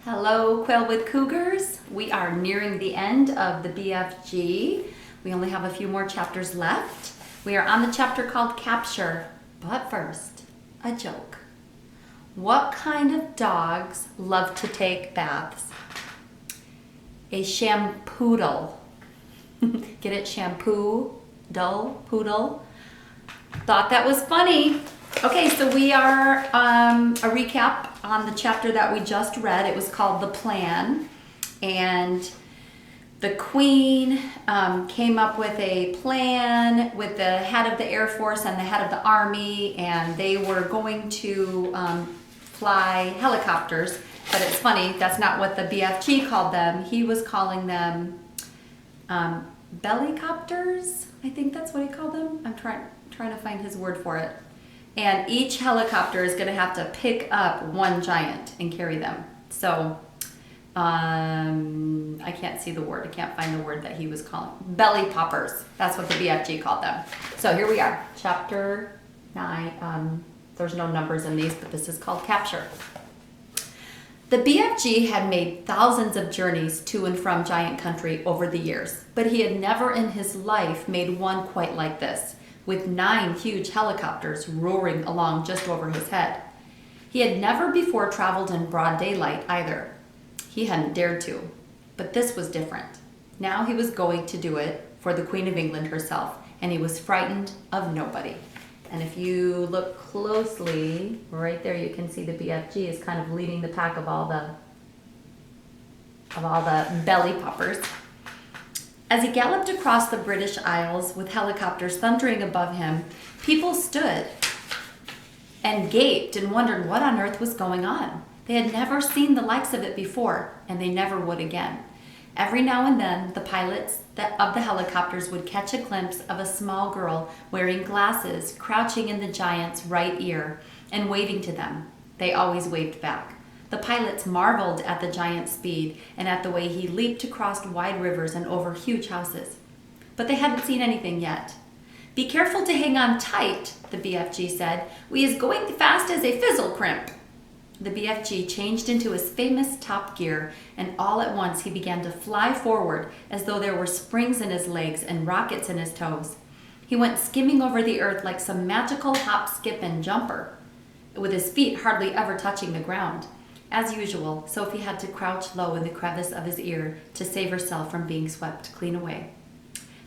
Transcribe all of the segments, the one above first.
Hello, Quail with Cougars. We are nearing the end of the BFG. We only have a few more chapters left. We are on the chapter called Capture. But first, a joke. What kind of dogs love to take baths? A shampoodle. Get it? Shampoo, dull, poodle. Thought that was funny. Okay, so we are a recap on the chapter that we just read. It was called The Plan, and the Queen came up with a plan with the head of the Air Force and the head of the Army, and they were going to fly helicopters. But it's funny, that's not what the BFG called them. He was calling them bellycopters. I think that's what he called them. I'm trying to find his word for it. And each helicopter is going to have to pick up one giant and carry them. So I can't see the word. I can't find the word that he was calling. Belly poppers. That's what the BFG called them. So here we are, chapter 9. There's no numbers in these, but this is called Capture. The BFG had made thousands of journeys to and from Giant Country over the years, but he had never in his life made one quite like this, with 9 huge helicopters roaring along just over his head. He had never before traveled in broad daylight either. He hadn't dared to, but this was different. Now he was going to do it for the Queen of England herself, and he was frightened of nobody. And if you look closely, right there you can see the BFG is kind of leading the pack of all the belly poppers. As he galloped across the British Isles with helicopters thundering above him, people stood and gaped and wondered what on earth was going on. They had never seen the likes of it before, and they never would again. Every now and then, the pilots of the helicopters would catch a glimpse of a small girl wearing glasses, crouching in the giant's right ear and waving to them. They always waved back. The pilots marveled at the giant's speed and at the way he leaped across wide rivers and over huge houses. But they hadn't seen anything yet. "Be careful to hang on tight," the BFG said. "We is going fast as a fizzle crimp." The BFG changed into his famous top gear, and all at once he began to fly forward as though there were springs in his legs and rockets in his toes. He went skimming over the earth like some magical hop, skip, and jumper, with his feet hardly ever touching the ground. As usual, Sophie had to crouch low in the crevice of his ear to save herself from being swept clean away.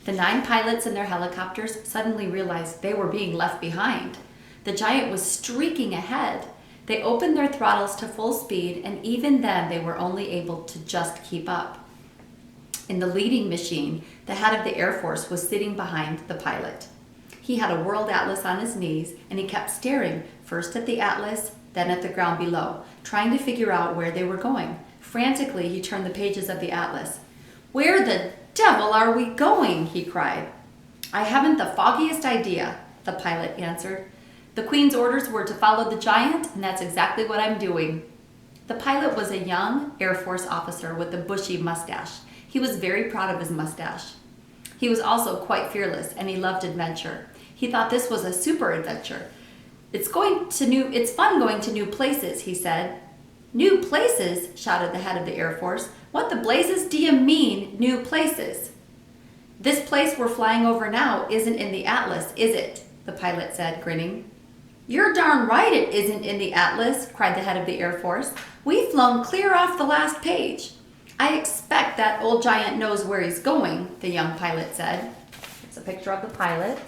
The 9 pilots in their helicopters suddenly realized they were being left behind. The giant was streaking ahead. They opened their throttles to full speed, and even then they were only able to just keep up. In the leading machine, the head of the Air Force was sitting behind the pilot. He had a world atlas on his knees, and he kept staring first at the atlas, then at the ground below, trying to figure out where they were going. Frantically, he turned the pages of the atlas. "Where the devil are we going?" he cried. "I haven't the foggiest idea," the pilot answered. "The Queen's orders were to follow the giant, and that's exactly what I'm doing." The pilot was a young Air Force officer with a bushy mustache. He was very proud of his mustache. He was also quite fearless, and he loved adventure. He thought this was a super adventure. It's fun going to new places," he said. "New places?" shouted the head of the Air Force. "What the blazes do you mean, new places?" "This place we're flying over now isn't in the atlas, is it?" the pilot said, grinning. "You're darn right it isn't in the atlas," cried the head of the Air Force. "We've flown clear off the last page." "I expect that old giant knows where he's going," the young pilot said. It's a picture of the pilots.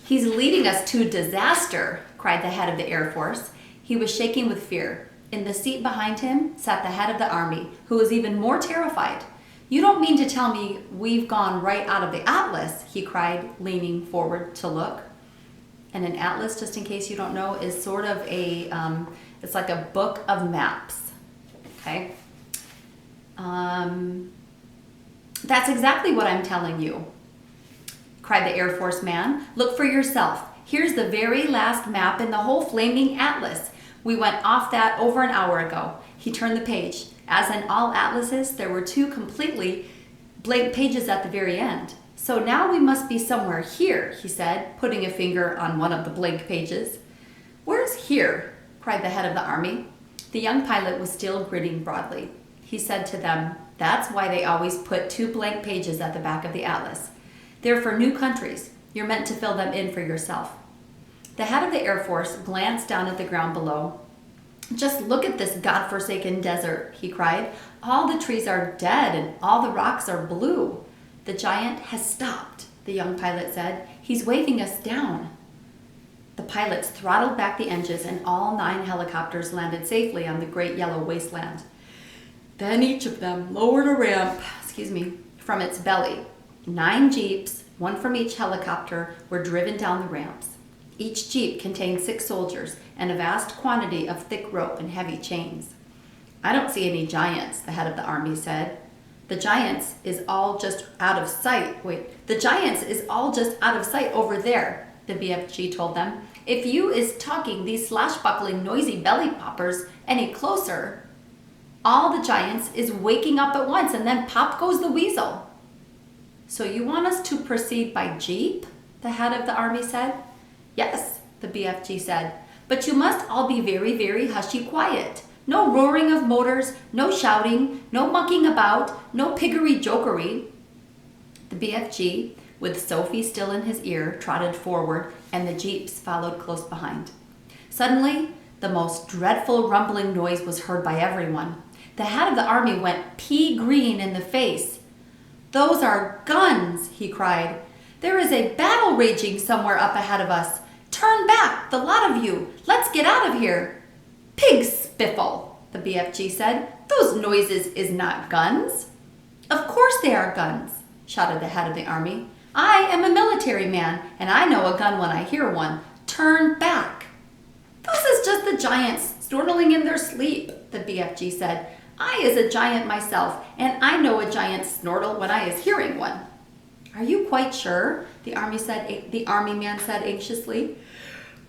"He's leading us to disaster," cried the head of the Air Force. He was shaking with fear. In the seat behind him sat the head of the Army, who was even more terrified. "You don't mean to tell me we've gone right out of the atlas," he cried, leaning forward to look. And an atlas, just in case you don't know, is sort of it's like a book of maps. Okay? "That's exactly what I'm telling you," cried the Air Force man. "Look for yourself. Here's the very last map in the whole flaming atlas. We went off that over an hour ago." He turned the page. As in all atlases, there were 2 completely blank pages at the very end. "So now we must be somewhere here," he said, putting a finger on one of the blank pages. "Where's here?" cried the head of the army. The young pilot was still grinning broadly. He said to them, "That's why they always put 2 blank pages at the back of the atlas. They're for new countries. You're meant to fill them in for yourself." The head of the Air Force glanced down at the ground below. "Just look at this godforsaken desert," he cried. "All the trees are dead and all the rocks are blue." "The giant has stopped," the young pilot said. "He's waving us down." The pilots throttled back the engines and all 9 helicopters landed safely on the great yellow wasteland. Then each of them lowered a ramp, from its belly. 9 jeeps, 1 from each helicopter, were driven down the ramps. Each jeep contained 6 soldiers and a vast quantity of thick rope and heavy chains. "I don't see any giants," the head of the army said. The giants is all just out of sight over there," the BFG told them. "If you is talking these slashbuckling noisy belly poppers any closer, all the giants is waking up at once and then pop goes the weasel." "So you want us to proceed by jeep?" the head of the army said. "Yes," the BFG said, "but you must all be very, very hushy quiet. No roaring of motors, no shouting, no mucking about, no piggery jokery." The BFG, with Sophie still in his ear, trotted forward, and the jeeps followed close behind. Suddenly, the most dreadful rumbling noise was heard by everyone. The head of the army went pea-green in the face. "Those are guns," he cried. "There is a battle raging somewhere up ahead of us. Turn back, the lot of you. Let's get out of here." "Pig spiffle," the BFG said. "Those noises is not guns." "Of course they are guns," shouted the head of the army. "I am a military man, and I know a gun when I hear one. Turn back." "Those is just the giants snortling in their sleep," the BFG said. "I is a giant myself, and I know a giant snortle when I is hearing one." "Are you quite sure?" the army man said anxiously.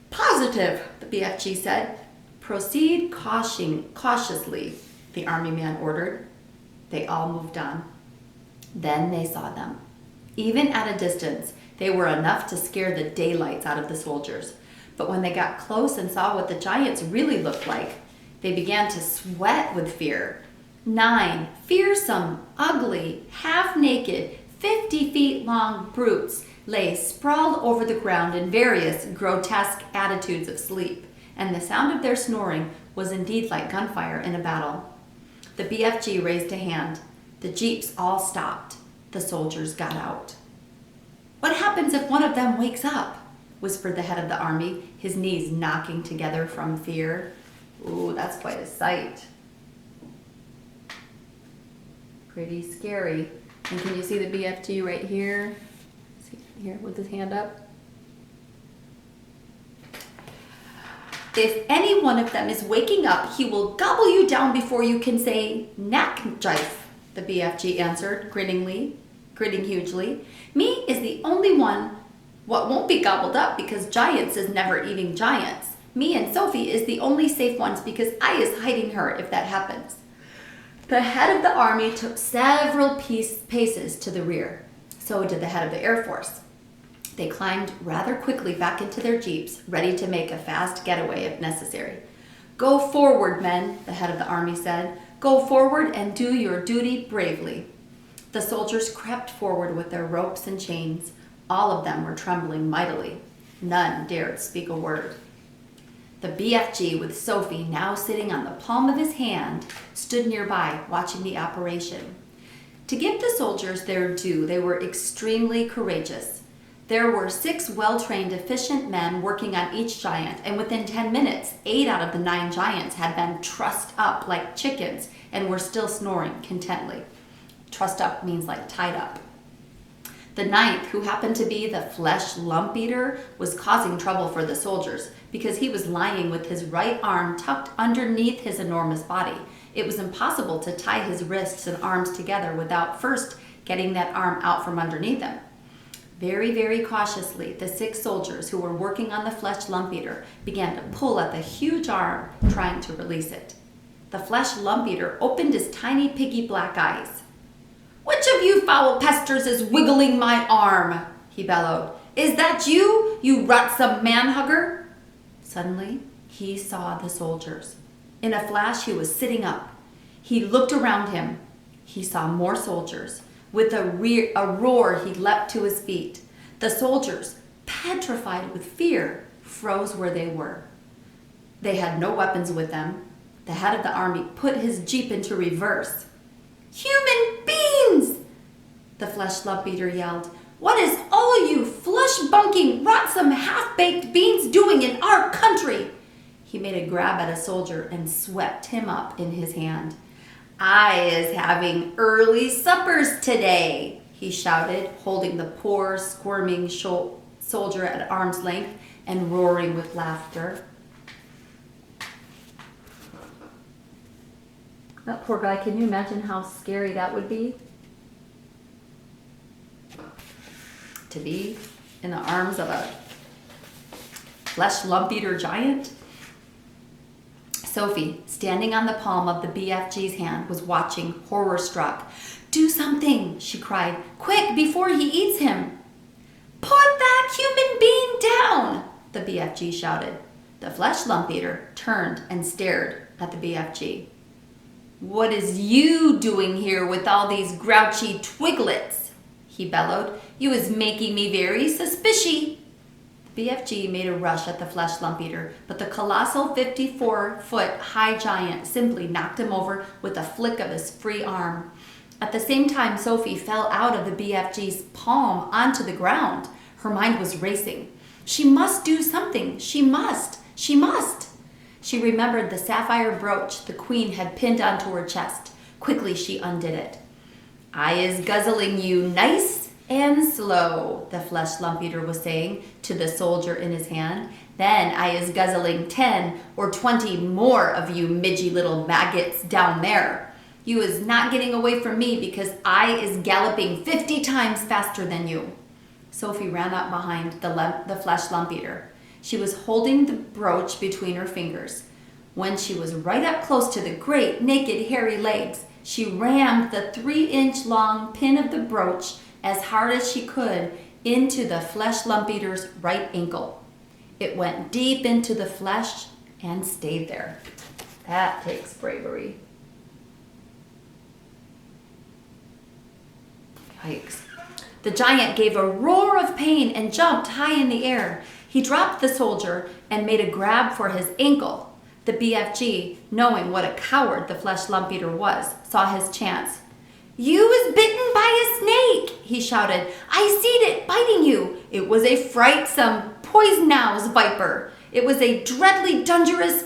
"Positive," the BFG said. "Proceed cautiously," the army man ordered. They all moved on. Then they saw them. Even at a distance, they were enough to scare the daylights out of the soldiers. But when they got close and saw what the giants really looked like, they began to sweat with fear. 9 fearsome, ugly, half-naked, 50 feet long brutes lay sprawled over the ground in various grotesque attitudes of sleep, and the sound of their snoring was indeed like gunfire in a battle. The BFG raised a hand. The jeeps all stopped. The soldiers got out. "What happens if one of them wakes up?" whispered the head of the army, his knees knocking together from fear. Ooh, that's quite a sight. Pretty scary. And can you see the BFG right here? See here with his hand up? "If any one of them is waking up, he will gobble you down before you can say knack jife," the BFG answered, grinning hugely. "Me is the only one what won't be gobbled up because giants is never eating giants. Me and Sophie is the only safe ones because I is hiding her if that happens." The head of the army took several paces to the rear. So did the head of the Air Force. They climbed rather quickly back into their jeeps, ready to make a fast getaway if necessary. "Go forward, men," the head of the army said. "Go forward and do your duty bravely." The soldiers crept forward with their ropes and chains. All of them were trembling mightily. None dared speak a word. The BFG, with Sophie now sitting on the palm of his hand, stood nearby, watching the operation. To give the soldiers their due, they were extremely courageous. There were 6 well-trained, efficient men working on each giant, and within 10 minutes, 8 out of the 9 giants had been trussed up like chickens and were still snoring contently. Trussed up means like tied up. The 9th, who happened to be the flesh lump eater, was causing trouble for the soldiers because he was lying with his right arm tucked underneath his enormous body. It was impossible to tie his wrists and arms together without first getting that arm out from underneath him. Very, very cautiously, the 6 soldiers who were working on the flesh lump eater began to pull at the huge arm, trying to release it. The flesh lump eater opened his tiny piggy black eyes. "Which of you foul pesters is wiggling my arm?" he bellowed. "Is that you, you rutsome man-hugger?" Suddenly, he saw the soldiers. In a flash, he was sitting up. He looked around him. He saw more soldiers. With a roar, he leapt to his feet. The soldiers, petrified with fear, froze where they were. They had no weapons with them. The head of the army put his jeep into reverse. "Human beings!" the flesh lump eater yelled. "What is all you flesh-bunking, rotsome, half-baked beings doing in our country?" He made a grab at a soldier and swept him up in his hand. "I is having early suppers today," he shouted, holding the poor, squirming soldier at arm's length and roaring with laughter. That poor guy, can you imagine how scary that would be? To be in the arms of a flesh lump eater giant? Sophie, standing on the palm of the BFG's hand, was watching, horror-struck. "Do something," she cried. "Quick, before he eats him." "Put that human being down," the BFG shouted. The flesh lump eater turned and stared at the BFG. "What is you doing here with all these grouchy twiglets?" he bellowed. "You is making me very suspicious." The BFG made a rush at the flesh lump eater, but the colossal 54-foot-high giant simply knocked him over with a flick of his free arm. At the same time, Sophie fell out of the BFG's palm onto the ground. Her mind was racing. She must do something. She must. She must. She remembered the sapphire brooch the queen had pinned onto her chest. Quickly, she undid it. "I is guzzling you nice and slow," the flesh lump eater was saying to the soldier in his hand. "Then I is guzzling 10 or 20 more of you midgy little maggots down there. You is not getting away from me because I is galloping 50 times faster than you." Sophie ran up behind the flesh lump eater. She was holding the brooch between her fingers. When she was right up close to the great, naked, hairy legs, she rammed the 3-inch long pin of the brooch as hard as she could into the flesh lump eater's right ankle. It went deep into the flesh and stayed there. That takes bravery. Yikes. The giant gave a roar of pain and jumped high in the air. He dropped the soldier and made a grab for his ankle. The BFG, knowing what a coward the flesh lump eater was, saw his chance. "You was bitten by a snake," he shouted. "I seed it biting you. It was a frightsome, poisonous viper. It was a dreadly dangerous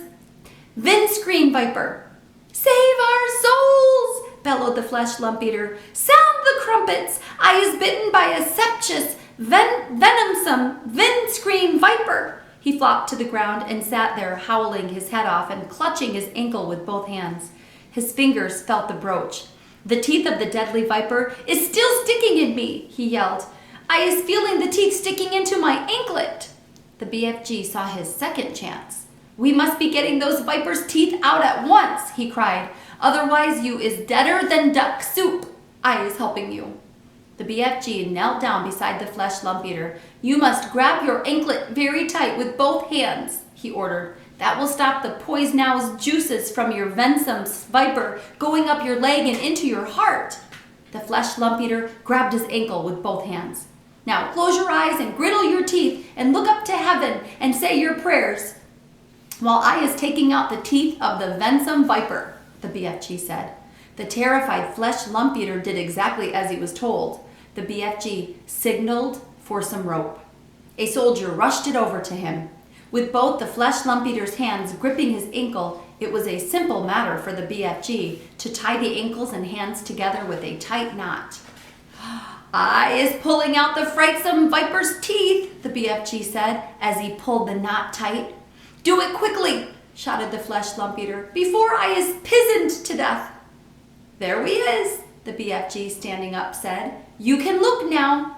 windscreen viper." "Save our souls!" bellowed the flesh lump eater. "Sound the crumpets! I is bitten by a septious, venomsome windscreen viper." He flopped to the ground and sat there, howling his head off and clutching his ankle with both hands. His fingers felt the brooch. "The teeth of the deadly viper is still sticking in me," he yelled. "I is feeling the teeth sticking into my anklet." The BFG saw his second chance. "We must be getting those viper's teeth out at once," he cried. "Otherwise you is deader than duck soup. I is helping you." The BFG knelt down beside the flesh lump eater. "You must grab your anklet very tight with both hands," he ordered. "That will stop the poisonous juices from your venomsome viper going up your leg and into your heart." The flesh lump eater grabbed his ankle with both hands. "Now close your eyes and grittle your teeth and look up to heaven and say your prayers while I is taking out the teeth of the venomsome viper," the BFG said. The terrified flesh lump eater did exactly as he was told. The BFG signaled for some rope. A soldier rushed it over to him. With both the flesh lump eater's hands gripping his ankle, it was a simple matter for the BFG to tie the ankles and hands together with a tight knot. "I is pulling out the frightsome viper's teeth," the BFG said as he pulled the knot tight. "Do it quickly," shouted the flesh lump eater, "before I is pizened to death." "There we is," the BFG standing up said. "You can look now."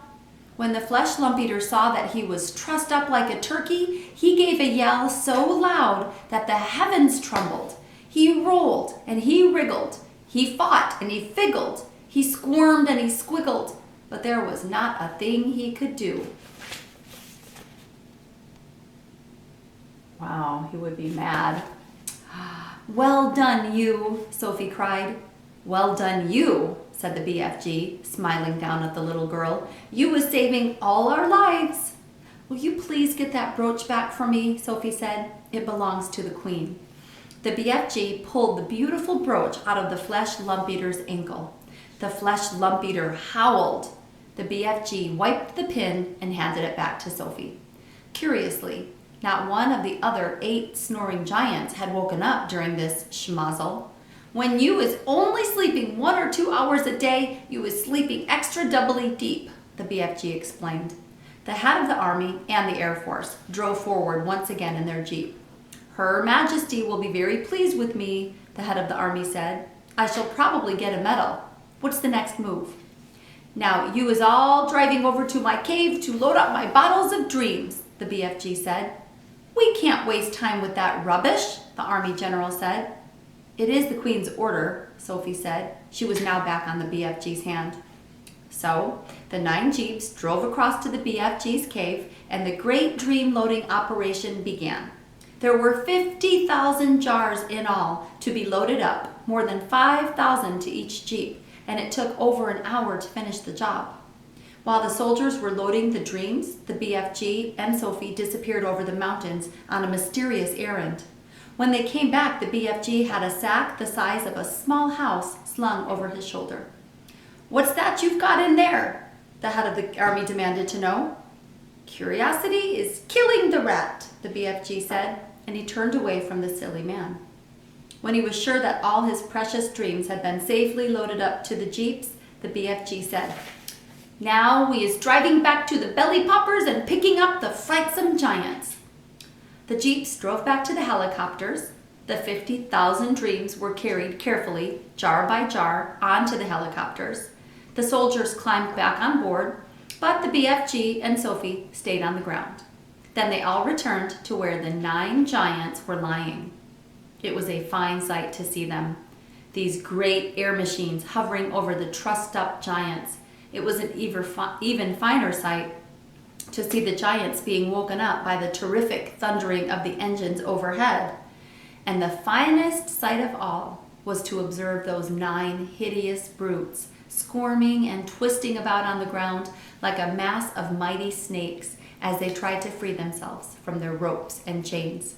When the flesh lump eater saw that he was trussed up like a turkey, he gave a yell so loud that the heavens trembled. He rolled and he wriggled. He fought and he figgled. He squirmed and he squiggled, but there was not a thing he could do. Wow, he would be mad. Well done, you, Sophie cried. Well done, you, said the BFG, smiling down at the little girl. You was saving all our lives. Will you please get that brooch back for me, Sophie said. It belongs to the Queen. The BFG pulled the beautiful brooch out of the flesh lump eater's ankle. The flesh lump eater howled. The BFG wiped the pin and handed it back to Sophie. Curiously, not one of the other 8 snoring giants had woken up during this schmozzle. When you was only sleeping 1 or 2 hours a day, you was sleeping extra doubly deep, the BFG explained. The head of the Army and the Air Force drove forward once again in their Jeep. Her Majesty will be very pleased with me, the head of the Army said. I shall probably get a medal. What's the next move? Now, you is all driving over to my cave to load up my bottles of dreams, the BFG said. We can't waste time with that rubbish, the Army general said. It is the Queen's order, Sophie said. She was now back on the BFG's hand. So, the 9 Jeeps drove across to the BFG's cave and the great dream loading operation began. There were 50,000 jars in all to be loaded up, more than 5,000 to each Jeep, and it took over an hour to finish the job. While the soldiers were loading the dreams, the BFG and Sophie disappeared over the mountains on a mysterious errand. When they came back, the BFG had a sack the size of a small house slung over his shoulder. What's that you've got in there? The head of the Army demanded to know. Curiosity is killing the rat, the BFG said, and he turned away from the silly man. When he was sure that all his precious dreams had been safely loaded up to the Jeeps, the BFG said, Now we is driving back to the belly poppers and picking up the frightsome giants. The Jeeps drove back to the helicopters. The 50,000 dreams were carried carefully, jar by jar, onto the helicopters. The soldiers climbed back on board, but the BFG and Sophie stayed on the ground. Then they all returned to where the 9 giants were lying. It was a fine sight to see them. These great air machines hovering over the trussed-up giants. It was an even finer sight to see the giants being woken up by the terrific thundering of the engines overhead. And the finest sight of all was to observe those 9 hideous brutes squirming and twisting about on the ground like a mass of mighty snakes as they tried to free themselves from their ropes and chains.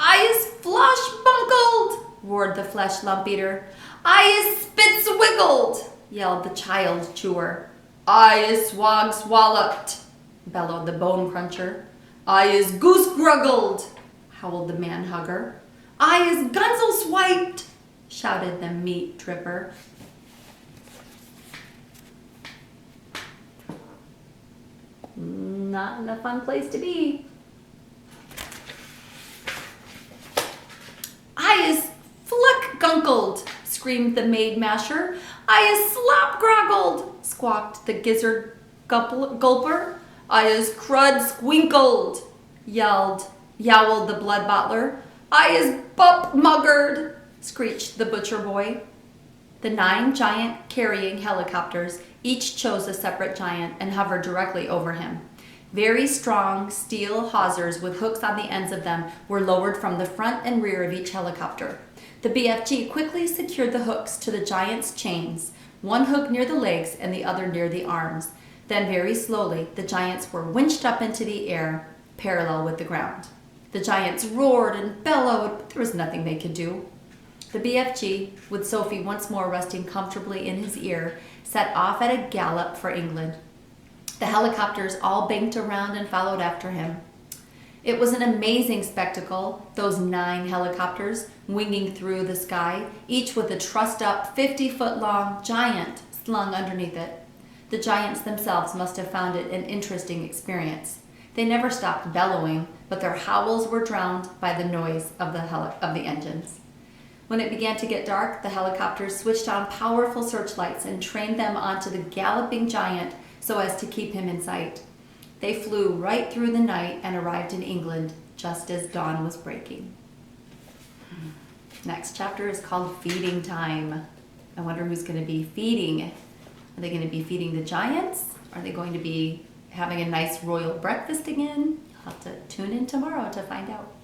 I is flush-bunkled, roared the flesh lump eater. I is spitz-wiggled, yelled the child chewer. I is swog-swalloped, bellowed the bone cruncher. I is goose-gruggled, howled the man hugger. I is gunsel-swiped, shouted the meat dripper. Not a fun place to be. I is flick-gunkled, screamed the maid masher. I is slop-groggled, squawked the gizzard gulper. I is crud-squinkled, yowled the blood bottler. I is bup-muggered, screeched the butcher boy. The 9 giant carrying helicopters each chose a separate giant and hovered directly over him. Very strong steel hawsers with hooks on the ends of them were lowered from the front and rear of each helicopter. The BFG quickly secured the hooks to the giant's chains, one hook near the legs and the other near the arms. Then very slowly, the giants were winched up into the air, parallel with the ground. The giants roared and bellowed, but there was nothing they could do. The BFG, with Sophie once more resting comfortably in his ear, set off at a gallop for England. The helicopters all banked around and followed after him. It was an amazing spectacle, those 9 helicopters winging through the sky, each with a trussed-up 50-foot-long giant slung underneath it. The giants themselves must have found it an interesting experience. They never stopped bellowing, but their howls were drowned by the noise of the engines. When it began to get dark, the helicopters switched on powerful searchlights and trained them onto the galloping giant so as to keep him in sight. They flew right through the night and arrived in England just as dawn was breaking. Next chapter is called Feeding Time. I wonder who's going to be feeding. Are they going to be feeding the giants? Are they going to be having a nice royal breakfast again? You'll have to tune in tomorrow to find out.